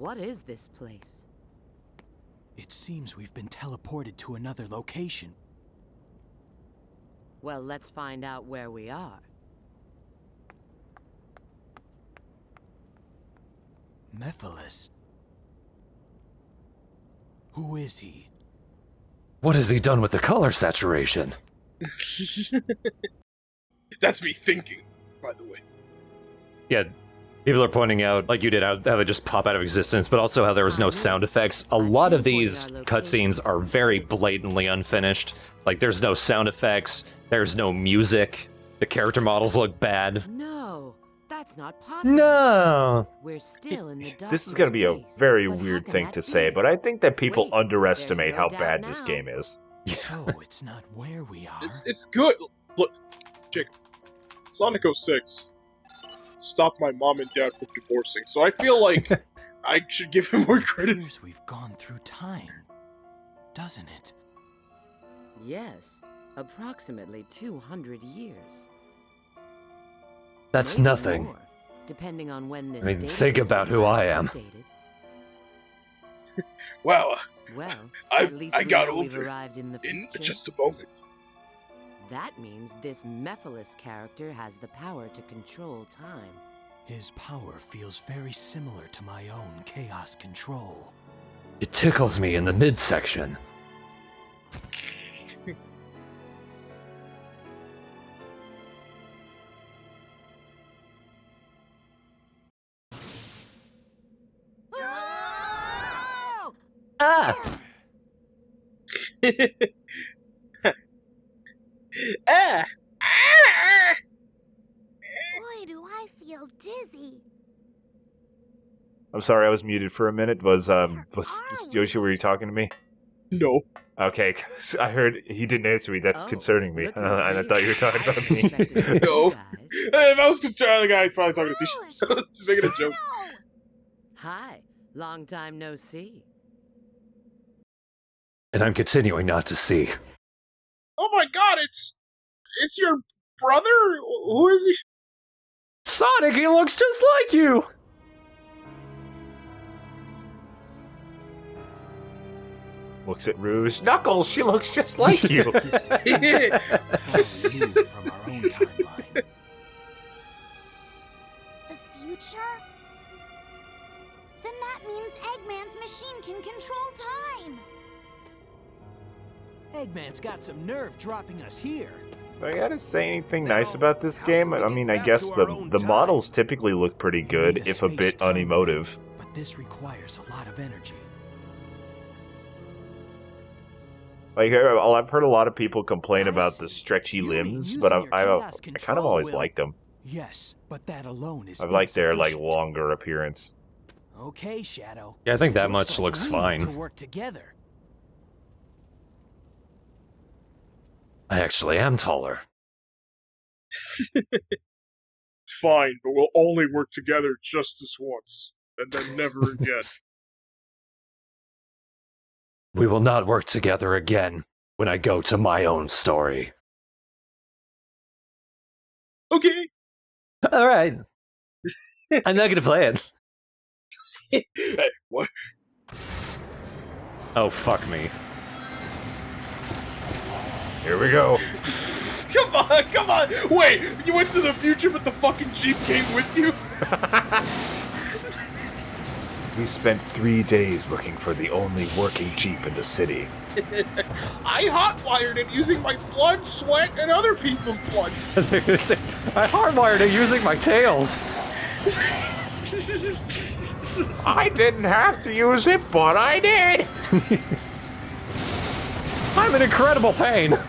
What is this place? It seems we've been teleported to another location. Well, let's find out where we are. Mephiles. Who is he? What has he done with the color saturation? That's me thinking, by the way. Yeah, people are pointing out, like you did, how they just pop out of existence, but also how there was no sound effects. A lot of these cutscenes are very blatantly unfinished. Like, there's no sound effects, there's no music, the character models look bad. No, that's not possible. No! We're still in the This is going to be a very weird thing to say, but I think that people underestimate how bad this game is. So it's not where we are. It's good. Look, Jake, Sonic 06 stopped my mom and dad from divorcing, so I feel like I should give him more credit. Years we've gone through time, doesn't it? Yes, approximately 200 years. That's Maybe nothing. more, depending on when this I mean, database think about was who last I am. updated. Wow, Well, I at least we got know we've over it arrived in the in future. just a moment. That means this Mephiles character has the power to control time. His power feels very similar to my own chaos control. It tickles me in the midsection. Ah! Ah! Boy, do I feel dizzy. I'm sorry, I was muted for a minute. Was Yoshi, were you talking to me? No. Okay, 'cause I heard he didn't answer me. That's Oh, concerning me. look And who's I here. thought you were talking about I me. didn't expect to see you No. guys. If I was concerned, the guy is probably talking to Rouge! I was just making a joke. No! Hi, long time no see. And I'm continuing not to see. Oh my god, it's your brother? Who is he? Sonic, he looks just like you! Looks at Rouge. Knuckles, she looks just like you. Far removed from our own timeline. The future? Then that means Eggman's machine can control time. Eggman's got some nerve dropping us here. I gotta say anything nice about this game? I mean, I guess the models typically look pretty good, if a bit unemotive. But this requires a lot of energy. Like, I've heard a lot of people complain about the stretchy limbs, but I kind of always liked them. Yes, but that alone is I've liked their, like, insufficient. longer appearance. Okay, Shadow. Yeah, I think that Looks much like looks we fine. need to work together. I actually am taller. Fine, but we'll only work together just this once, and then never again. We will not work together again when I go to my own story. Okay. Alright. I'm not gonna play it. Hey, what? Oh, fuck me. Here we go. Come on! Wait, you went to the future, but the fucking Jeep came with you? We spent 3 days looking for the only working Jeep in the city. I hotwired it using my blood, sweat, and other people's blood. I hardwired it using my tails. I didn't have to use it, but I did. I'm in incredible pain.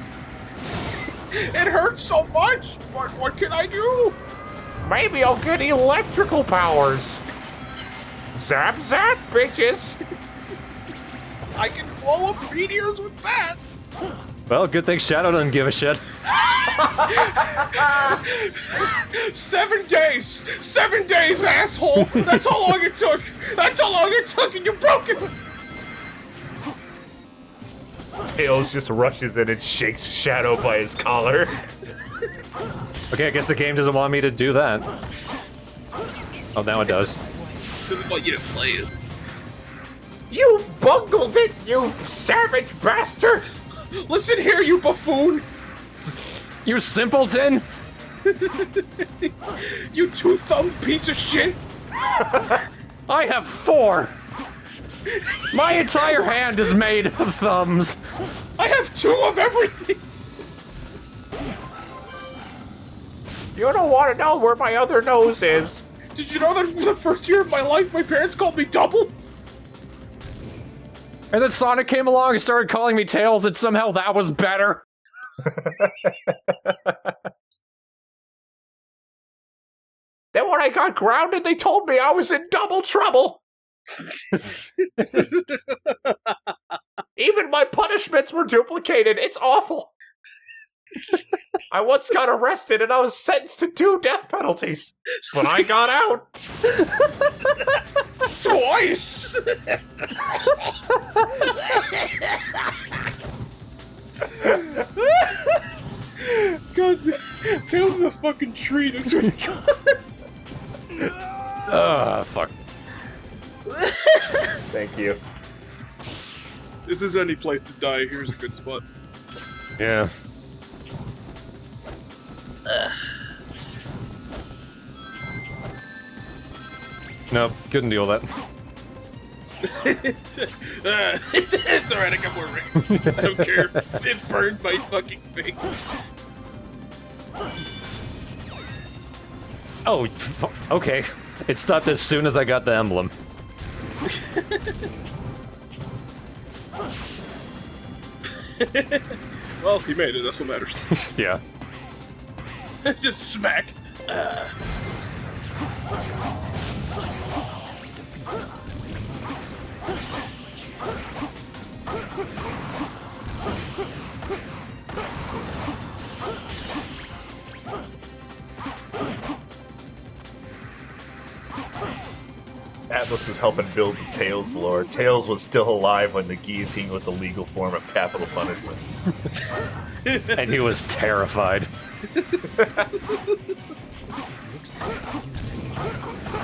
It hurts so much, but what can I do? Maybe I'll get electrical powers. Zap, zap, bitches. I can blow up meteors with that. Well, good thing Shadow doesn't give a shit. 7 days! 7 days, asshole! That's how long it took! That's how long it took, and you broke it! Tails just rushes in and shakes Shadow by his collar. Okay, I guess the game doesn't want me to do that. Oh, now it does. Doesn't want you to play it. You've bungled it, you savage bastard! Listen here, you buffoon! You simpleton! You two-thumbed piece of shit! I have 4! My entire hand is made of thumbs! I have 2 of everything! You don't want to know where my other nose is. Did you know that for the first year of my life, my parents called me Double? And then Sonic came along and started calling me Tails, and somehow that was better. Then when I got grounded, they told me I was in double trouble. Even my punishments were duplicated. It's awful. I once got arrested and I was sentenced to 2 death penalties. When I got out, Twice! God, Tails is a fucking treat, I swear to God. Fuck. thank you. This is any place to die, here's a good spot. Yeah. Nope, couldn't deal with that. It's alright, I got more rings. I don't care. It burned my fucking face. Oh, okay. It stopped as soon as I got the emblem. Well, he made it, that's what matters. Yeah. Just smack. Atlas is helping build the Tails lore. Tails was still alive when the guillotine was a legal form of capital punishment. And he was terrified. I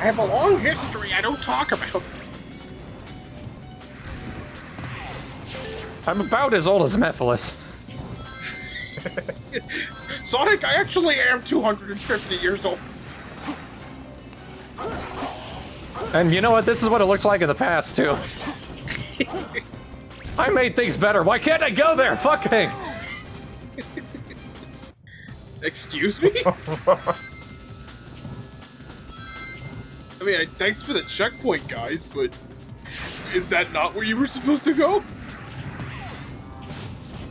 have a long history I don't talk about. I'm about as old as Mephiles. Sonic, I actually am 250 years old. And you know what? This is what it looks like in the past, too. I made things better. Why can't I go there? Fuck me! Excuse me? I mean, thanks for the checkpoint, guys, but is that not where you were supposed to go?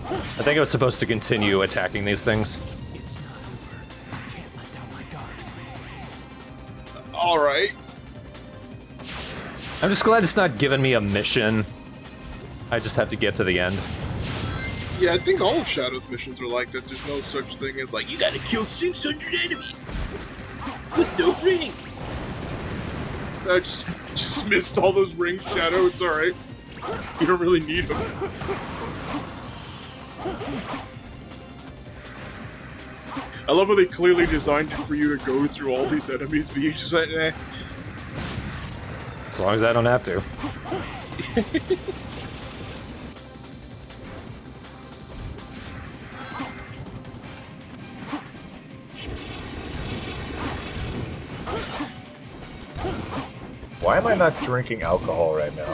I think I was supposed to continue attacking these things. It's not over. I can't let down my guard. Alright. I'm just glad it's not giving me a mission. I just have to get to the end. Yeah, I think all of Shadow's missions are like that. There's no such thing as like, you gotta kill 600 enemies with no rings. I just missed all those rings, Shadow. It's alright. You don't really need them. I love how they clearly designed it for you to go through all these enemies, but you just went, eh. As long as I don't have to. Why am I not drinking alcohol right now?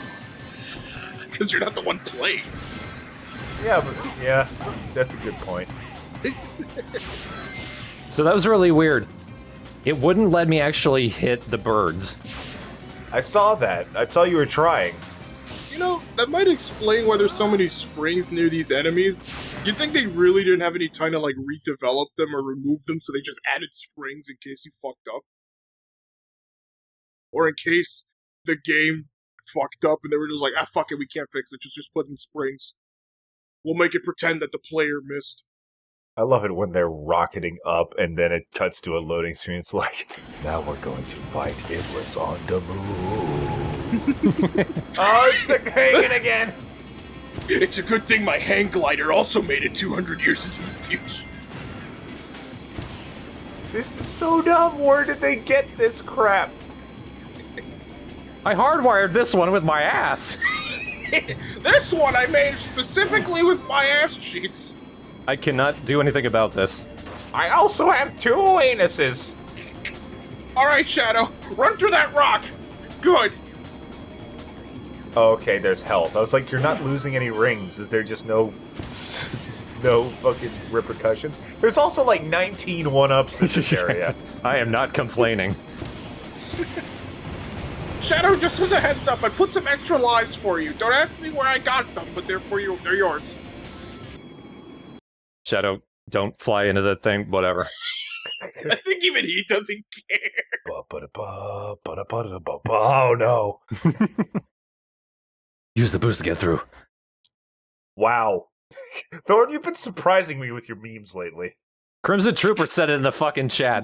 Because you're not the one playing. Yeah, but yeah, that's a good point. So that was really weird. It wouldn't let me actually hit the birds. I saw that. I saw you were trying. You know, that might explain why there's so many springs near these enemies. You'd think they really didn't have any time to, like, redevelop them or remove them, so they just added springs in case you fucked up. Or in case the game fucked up and they were just like, ah, fuck it, we can't fix it, just put in springs. We'll make it pretend that the player missed. I love it when they're rocketing up and then it cuts to a loading screen. It's like, now we're going to fight Iblis on the moon. Oh, it's the Hagen again! It's a good thing my hang glider also made it 200 years into the future. This is so dumb. Where did they get this crap? I hardwired this one with my ass. This one I made specifically with my ass cheeks. I cannot do anything about this. I also have 2 anuses. Alright, Shadow, run through that rock. Good. Okay, there's health. I was like, you're not losing any rings. Is there just no fucking repercussions? There's also like 19 1-ups in this area. I am not complaining. Shadow, just as a heads up, I put some extra lives for you. Don't ask me where I got them, but they're for you. They're yours. Shadow, don't fly into that thing, whatever. I think even he doesn't care. Oh no. Use the boost to get through. Wow. Thorn, you've been surprising me with your memes lately. Crimson Trooper said it in the fucking chat.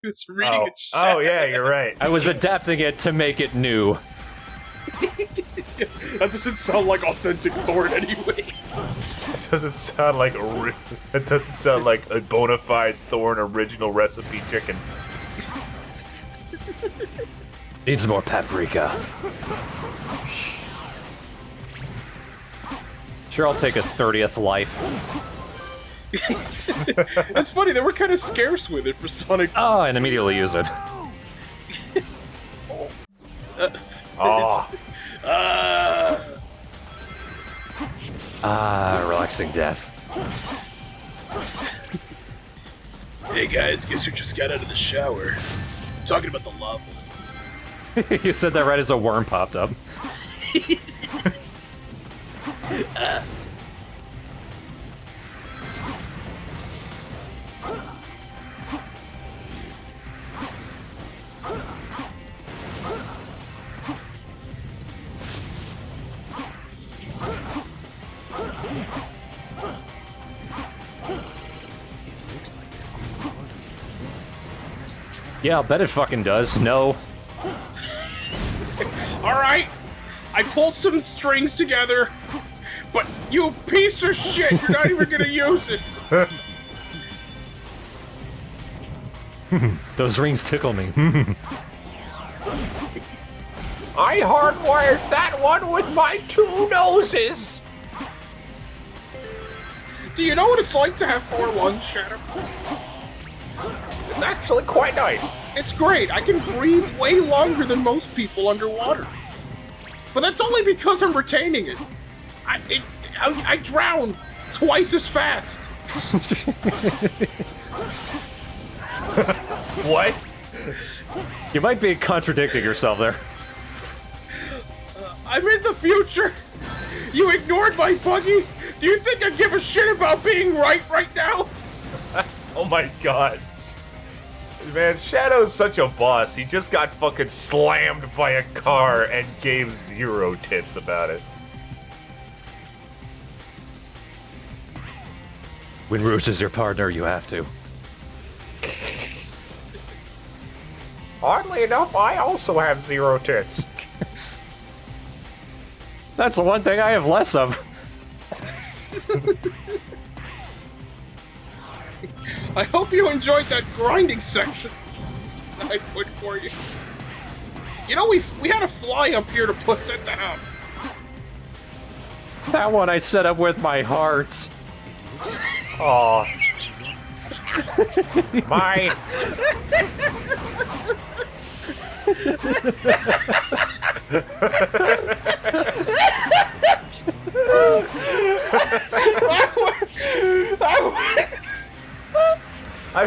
It's reading the chat. Oh yeah, you're right. I was adapting it to make it new. That doesn't sound like authentic Thorn anyway. It doesn't sound like it doesn't sound like a bona fide Thorn original recipe chicken. Needs more paprika. Sure, I'll take a 30th life. That's funny, they were kind of scarce with it for Sonic. Oh, and immediately use it. Relaxing death. Hey guys, guess who just got out of the shower? I'm talking about the lava. You said that right as a worm popped up. Yeah, I'll bet it fucking does. No. Alright, I pulled some strings together, but you piece of shit, you're not even gonna use it. Those rings tickle me. I hardwired that one with my 2 noses. Do you know what it's like to have 4 lungs, Shadow? It's actually quite nice. It's great. I can breathe way longer than most people underwater. But that's only because I'm retaining it. I drown twice as fast. What? You might be contradicting yourself there. I'm in the future. You ignored my buggy. Do you think I give a shit about being right now? Oh my god. Man, Shadow's such a boss. He just got fucking slammed by a car and gave 0 tits about it. When Rouge is your partner, you have to. Oddly enough, I also have 0 tits. That's the one thing I have less of. I hope you enjoyed that grinding section that I put for you. You know, we had a fly up here to set that up. That one I set up with my hearts. Aw. My... I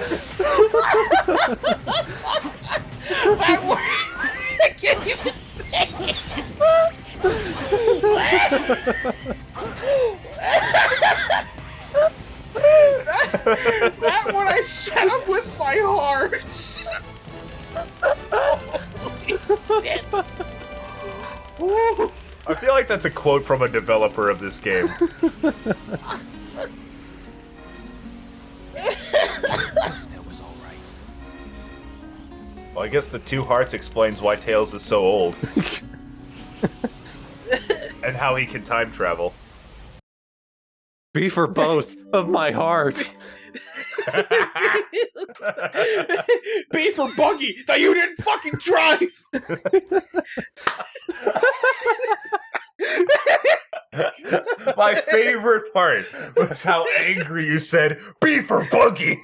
can't even say it. That one I set up with my heart. Holy shit. I feel like that's a quote from a developer of this game. That was all right. Well, I guess the 2 hearts explains why Tails is so old. And how he can time travel. Be for both of my hearts. B for buggy that you didn't fucking drive. My favorite part was how angry you said, "B for Buggy."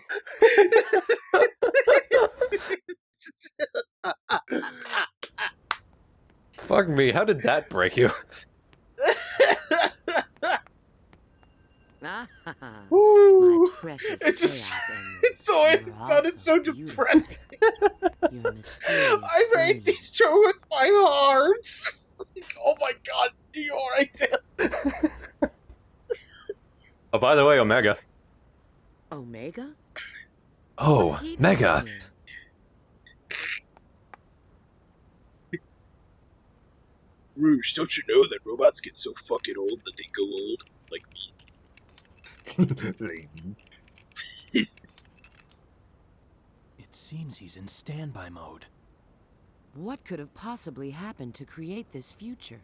Fuck me, how did that break you? Ooh, My precious it just chaos emerald. it You are sounded also so beautiful. depressing. Your mysterious I made brilliance. these two with my hearts. Oh my god, you alright, Taylor? Oh, by the way, Omega. Omega? Oh, What's he doing Mega. here? Rouge, don't you know that robots get so fucking old that they go old? Like me. It seems he's in standby mode. What could have possibly happened to create this future?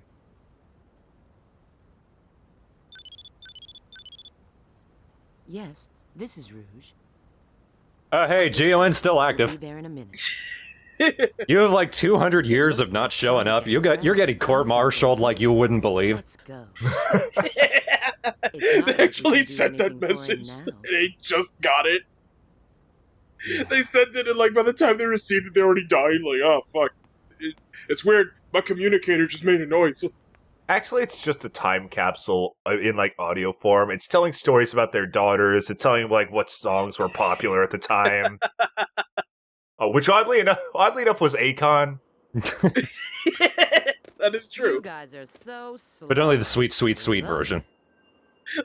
Yes, this is Rouge. Hey, GON's still I'll active. be there in a minute. You have like 200 years of not showing up. You're getting court-martialed like you wouldn't believe. Let's go. They like actually we can do sent that anything for him message. now. And they just got it. They sent it, and like by the time they received it, they already died. Like, oh fuck, it's weird. My communicator just made a noise. Actually, it's just a time capsule in like audio form. It's telling stories about their daughters. It's telling like what songs were popular at the time. Which oddly enough was Akon. That is You true. guys are so slow. But only the sweet, sweet, sweet version.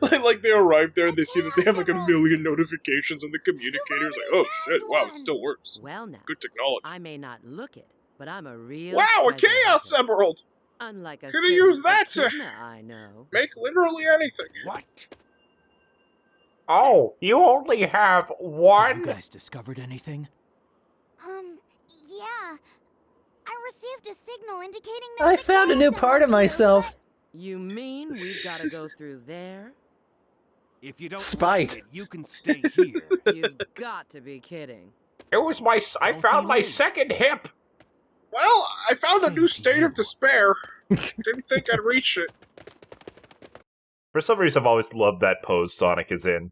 Like they arrive there and they see that they have like a million notifications on the communicators. Like, oh shit, wow, it still works. Well now, Good technology. I may not look it, but I'm a real Wow, a treasure Chaos hunter. Emerald! Unlike a Could've certain used that to- echidna I know. Make literally anything. What? Oh, you only have Have you one? guys discovered anything? Yeah. I received a signal indicating I there's found a new chaos part of emerald here, myself. You mean we've got to go through there? If you don't Spite. like it, you can stay here. You've got to be kidding. It was my. I Don't found be my late. second hip. Well, I found a Same new to state you. of despair. Didn't think I'd reach it. For some reason, I've always loved that pose Sonic is in,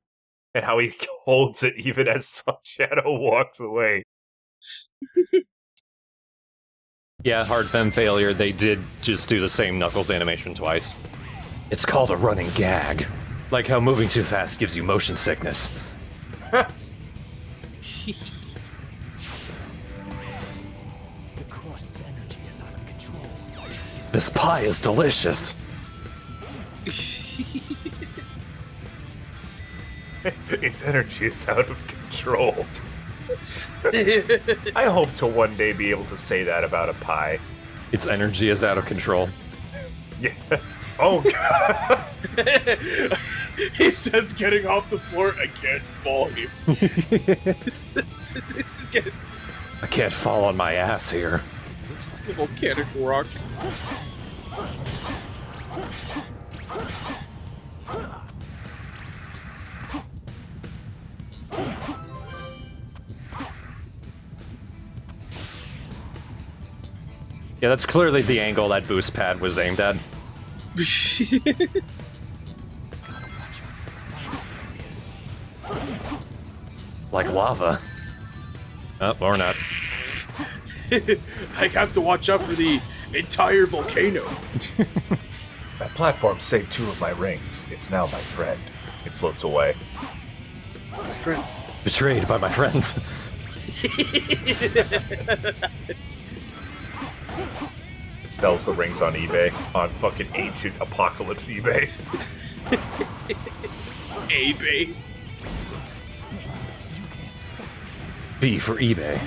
and how he holds it even as Shadow walks away. Yeah, hard fem failure. They did just do the same Knuckles animation twice. It's called a running gag. Like how moving too fast gives you motion sickness. The crust's energy is out of control. This pie is delicious. Its energy is out of control. I hope to one day be able to say that about a pie. Its energy is out of control. Yeah. Oh, God. He says, getting off the floor, I can't fall here. It gets I can't fall on my ass here. volcanic rocks. Yeah, that's clearly the angle that boost pad was aimed at. Like lava. Oh, or not. I have to watch out for the entire volcano. That platform saved 2 of my rings. It's now my friend. It floats away. My friends. Betrayed by my friends. Sells the rings on eBay. On fucking ancient apocalypse eBay. A-Bay. B for eBay.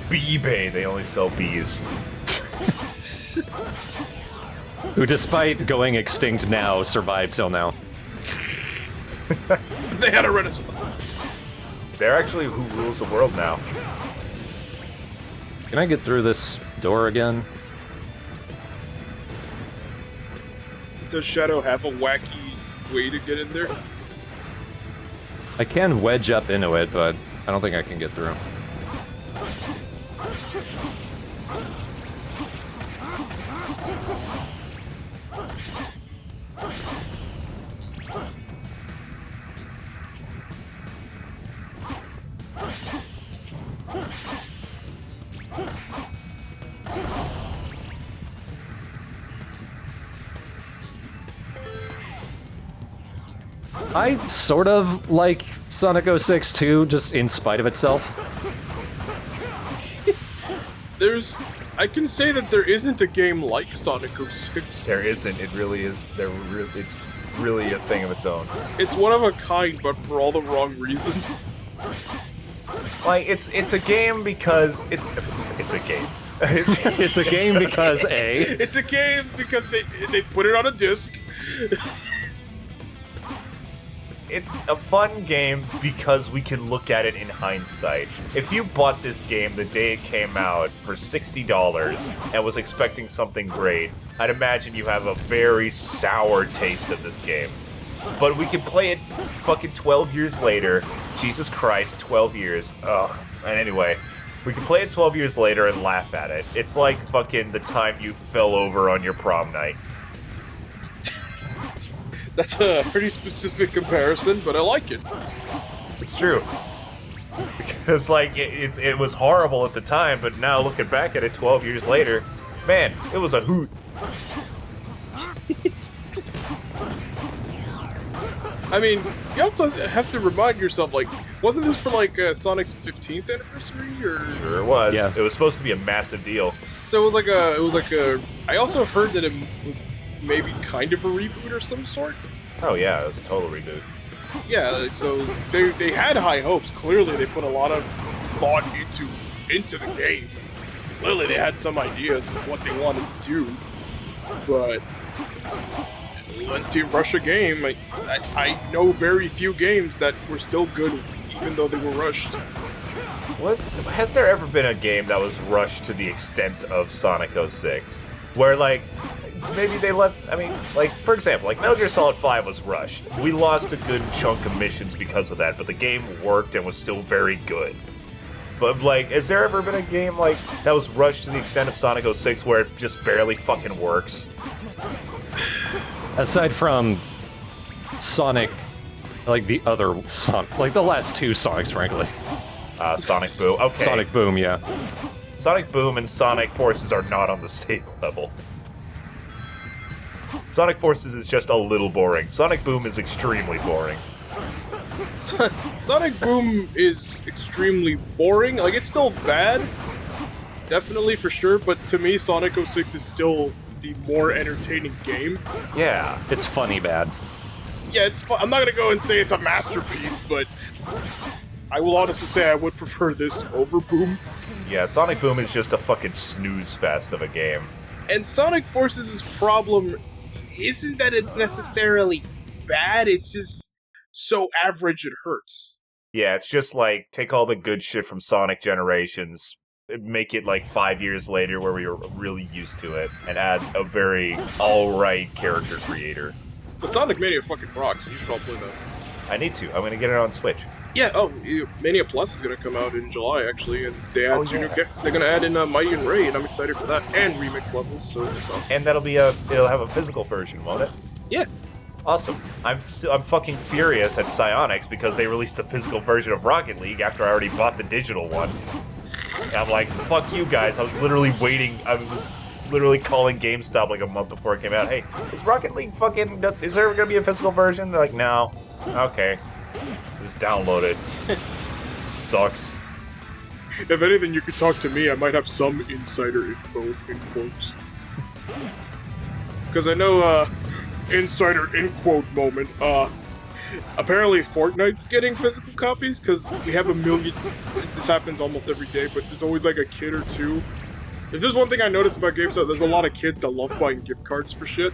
B-Bay. They only sell bees. Who, despite going extinct now, survived till now. They had a renaissance. They're actually who rules the world now. Can I get through this door again? Does Shadow have a wacky way to get in there? I can wedge up into it, but I don't think I can get through. I sort of like Sonic 06 too, just in spite of itself. I can say that there isn't a game like Sonic 06. There isn't. It really is. It's really a thing of its own. It's one of a kind, but for all the wrong reasons. Like it's a game because it's a game. It's a game because It's a game because they put it on a disc. It's a fun game because we can look at it in hindsight. If you bought this game the day it came out for $60 and was expecting something great, I'd imagine you have a very sour taste of this game. But we can play it fucking 12 years later. Jesus Christ, 12 years. Ugh. And anyway, we can play it 12 years later and laugh at it. It's like fucking the time you fell over on your prom night. That's a pretty specific comparison, but I like it. It's true. Because, like, it was horrible at the time, but now looking back at it 12 years later, man, it was a hoot. I mean, you have to remind yourself, like, wasn't this for, like, Sonic's 15th anniversary, or...? Sure it was. Yeah. It was supposed to be a massive deal. So it was like a... I also heard that it was maybe kind of a reboot or some sort. Oh yeah, it was a total reboot. Yeah, so they had high hopes. Clearly, they put a lot of thought into the game. Clearly, they had some ideas of what they wanted to do, but once you rush a game, I know very few games that were still good, even though they were rushed. Has there ever been a game that was rushed to the extent of Sonic 06? Where, like, maybe they left, I mean, like, for example, like, Metal Gear Solid 5 was rushed. We lost a good chunk of missions because of that, but the game worked and was still very good. But, like, has there ever been a game, like, that was rushed to the extent of Sonic 06 where it just barely fucking works? Aside from Sonic, like the other Sonic, like the last two Sonics, frankly. Sonic Boom. Okay. Sonic Boom, yeah. Sonic Boom and Sonic Forces are not on the same level. Sonic Forces is just a little boring. Sonic Boom is extremely boring. Sonic Boom is extremely boring. Like, it's still bad. Definitely, for sure. But to me, Sonic 06 is still the more entertaining game. Yeah. It's funny bad. Yeah, it's fun. I'm not gonna go and say it's a masterpiece, but I will honestly say I would prefer this over Boom. Yeah, Sonic Boom is just a fucking snooze fest of a game. And Sonic Forces' problem isn't that it's necessarily bad, it's just so average it hurts. Yeah, it's just like, take all the good shit from Sonic Generations, make it like 5 years later where we were really used to it, and add a very alright character creator. But Sonic Mania fucking rocks, you should all play that. I need to. I'm gonna get it on Switch. Yeah, Mania Plus is gonna come out in July, actually, and they add they're gonna add in Mighty and Ray, and I'm excited for that, and remix levels, so it's awesome. And it'll have a physical version, won't it? Yeah. Awesome. I'm fucking furious at Psyonix because they released a physical version of Rocket League after I already bought the digital one. And I'm like, fuck you guys. I was literally waiting. I was literally calling GameStop like a month before it came out. Hey, is Rocket League fucking... Is there gonna be a physical version? They're like, no. Okay. Just download it. Sucks. If anything, you could talk to me. I might have some insider info, in quotes. Because I know, insider in quote moment, apparently Fortnite's getting physical copies, because we have a million... This happens almost every day, but there's always like a kid or two. If there's one thing I noticed about GameStop, there's a lot of kids that love buying gift cards for shit.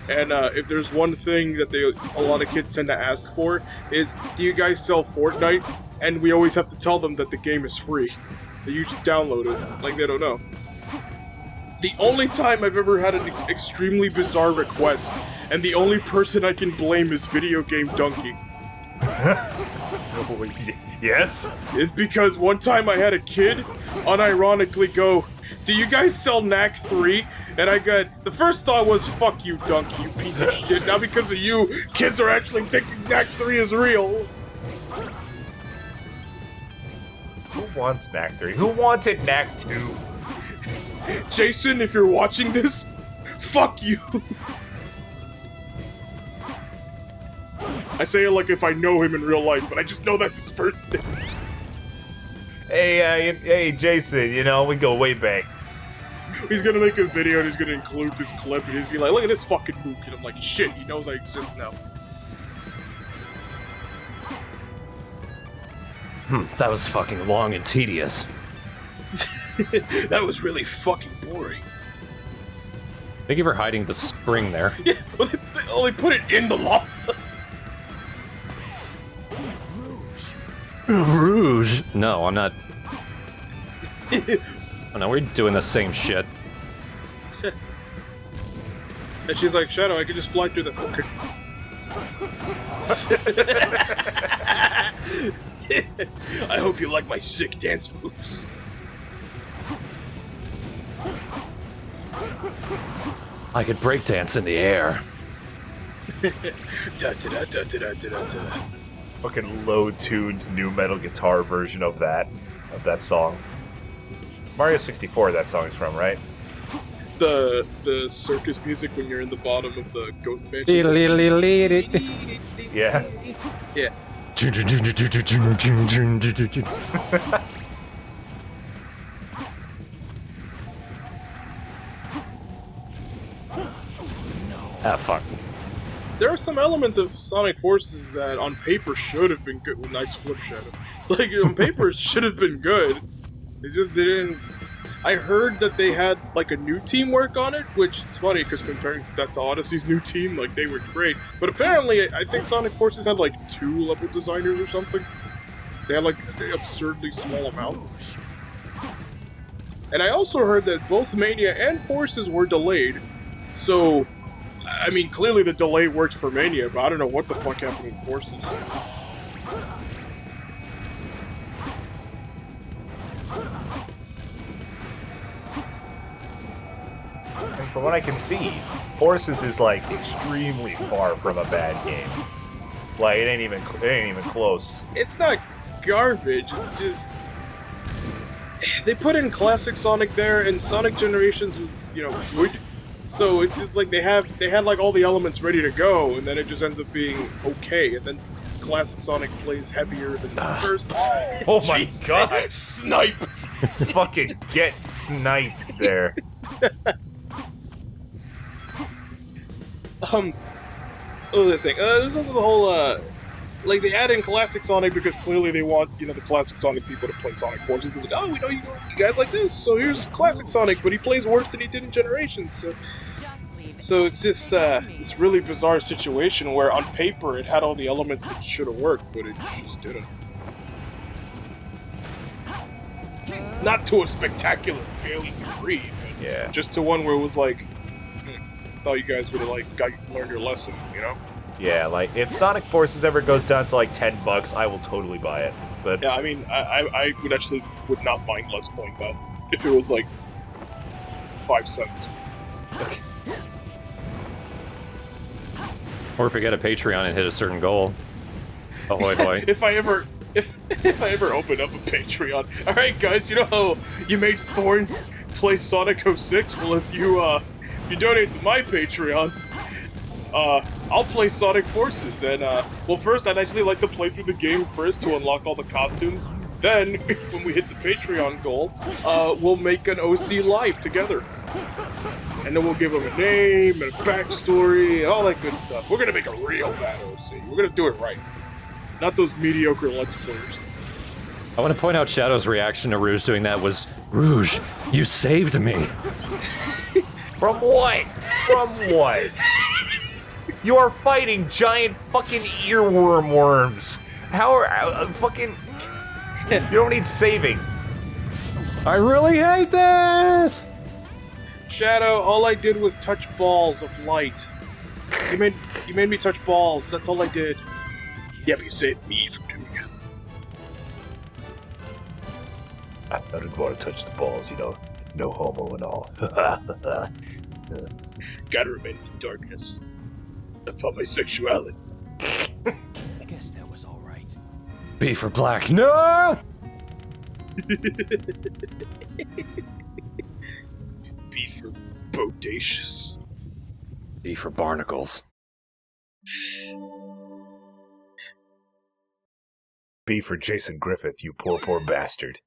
And if there's one thing that a lot of kids tend to ask for is, do you guys sell Fortnite? And we always have to tell them that the game is free. That you just download it, like they don't know. The only time I've ever had an extremely bizarre request, and the only person I can blame is Video Game Donkey. Yes? Is because one time I had a kid unironically go, do you guys sell Knack 3? And I got, the first thought was, fuck you, Donkey, you piece of shit. Now because of you, kids are actually thinking Knack 3 is real. Who wants Knack 3? Who wanted Knack 2? Jason, if you're watching this, fuck you. I say it like if I know him in real life, but I just know that's his first name. Hey, Jason, you know, we go way back. He's gonna make a video and he's gonna include this clip and he's gonna be like, look at this fucking mook. And I'm like, shit, he knows I exist now. That was fucking long and tedious. That was really fucking boring. Thank you for hiding the spring there. Yeah, well, they only put it in the lava. Rouge. No, I'm not. Oh no, we're doing the same shit. And she's like, Shadow, I can just fly through the... Okay. I hope you like my sick dance moves. I could breakdance in the air. Da-da-da-da-da-da-da-da. Fucking low-tuned new metal guitar version of that song. Mario 64 that song is from, right? The circus music when you're in the bottom of the ghost mansion. Yeah. Yeah. Ah, fuck. There are some elements of Sonic Forces that on paper should have been good. Nice flip shadow. Like, on paper it should have been good. They just didn't. I heard that they had, like, a new team work on it, which is funny, because comparing that to Odyssey's new team, like, they were great. But apparently, I think Sonic Forces had, like, 2 level designers or something. They had, like, an absurdly small amount. And I also heard that both Mania and Forces were delayed, so... I mean, clearly the delay works for Mania, but I don't know what the fuck happened with Forces. And from what I can see, Forces is like extremely far from a bad game. Like it ain't even close. It's not garbage, it's just... They put in Classic Sonic there, and Sonic Generations was, you know, good. So it's just like they had like all the elements ready to go, and then it just ends up being okay, and then Classic Sonic plays heavier than the first. Oh my god! Sniped! Fucking get sniped there. What was I saying? There's also the whole, like, they add in Classic Sonic because clearly they want, you know, the Classic Sonic people to play Sonic Forces. Because, like, oh, we know you guys like this, so here's Classic Sonic, but he plays worse than he did in Generations, so it's just, this really bizarre situation where, on paper, it had all the elements that should have worked, but it just didn't. Not to a spectacular failing degree, but Yeah. just to one where it was like, thought you guys would have, like, learned your lesson, you know? Yeah, like if Sonic Forces ever goes down to like $10, I will totally buy it. But Yeah, I mean, I would not mind Let's Playing that if it was like 5 cents. Or if we get a Patreon and hit a certain goal. Ahoy hoy. If I ever open up a Patreon, all right, guys, you know how you made Thorn play Sonic 06? Well, if you donate to my Patreon, I'll play Sonic Forces, and, well, first, I'd actually like to play through the game first to unlock all the costumes. Then, when we hit the Patreon goal, we'll make an OC live together. And then we'll give them a name and a backstory and all that good stuff. We're gonna make a real bad OC. We're gonna do it right. Not those mediocre Let's Players. I want to point out Shadow's reaction to Rouge doing that was, Rouge, you saved me. from what? From what? You are fighting giant fucking earworm worms. How are fucking? You don't need saving. I really hate this. Shadow, all I did was touch balls of light. You made me touch balls. That's all I did. Yeah, but you saved me from doing it. I didn't want to touch the balls, you know. No homo and all. Gotta remain in darkness. I found my sexuality. I guess that was all right. B for black. No! B for bodacious. B for barnacles. B for Jason Griffith, you poor, poor bastard.